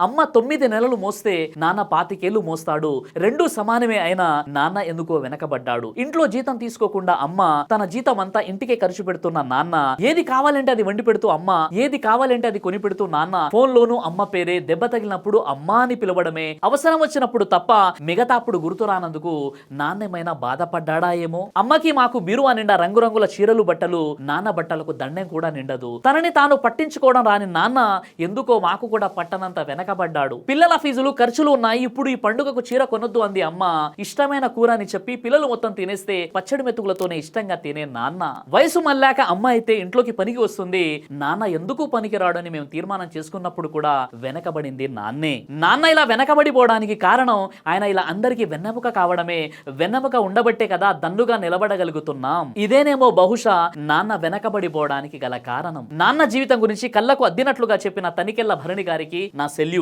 అమ్మ 9 నెలలు మోస్తే నాన్న 25 మోస్తాడు. రెండూ సమానమే అయినా నాన్న ఎందుకో వెనకబడ్డాడు. ఇంట్లో జీతం తీసుకోకుండా అమ్మ తన జీతం అంతా ఇంటికే ఖర్చు పెడుతున్న నాన్న ఏది కావాలంటే అది వండి పెడుతూ అమ్మ, ఏది కావాలంటే అది కొని పెడుతూ నాన్న, ఫోన్ లోను అమ్మ పేరే, దెబ్బ తగిలినప్పుడు అమ్మా అని పిలవడమే, అవసరం వచ్చినప్పుడు తప్ప మిగతా అప్పుడు గుర్తు రానందుకు నాన్నేమైనా బాధపడ్డాడా ఏమో. అమ్మకి మాకు బీరువా నిండా రంగురంగుల చీరలు బట్టలు, నాన్న బట్టలకు దండెం కూడా నిండదు. తనని తాను పట్టించుకోవడం రాని నాన్న ఎందుకో మాకు కూడా పట్టనంత వెనకబడ్డాడు. పిల్లల ఫీజులు ఖర్చులు ఉన్నాయి, ఇప్పుడు ఈ పండుగకు చీర కొనొద్దు అంది అమ్మ. ఇష్టమైన కూర అని చెప్పి పిల్లలు మొత్తం తినేస్తే పచ్చడి మెతుకులతోనే ఇష్టంగా తినే నాన్న. వయసు మళ్ళాక అమ్మ అయితే ఇంట్లోకి పనికి వస్తుంది, నాన్న ఎందుకు పనికి రాడని మేము తీర్మానం చేసుకున్నప్పుడు కూడా వెనకబడింది నాన్నే. నాన్న ఇలా వెనకబడిపోవడానికి కారణం ఆయన ఇలా అందరికీ వెన్నెముక కావడమే. వెన్నెముక ఉండబట్టే కదా దన్నుగా నిలబడగలుగుతున్నాం. ఇదేనేమో బహుశా నాన్న వెనకబడిపోవడానికి గల కారణం. నాన్న జీవితం గురించి కళ్ళకు అద్దినట్లుగా చెప్పిన తనికెళ్ల భరణి గారికి నా సెల్యూట్.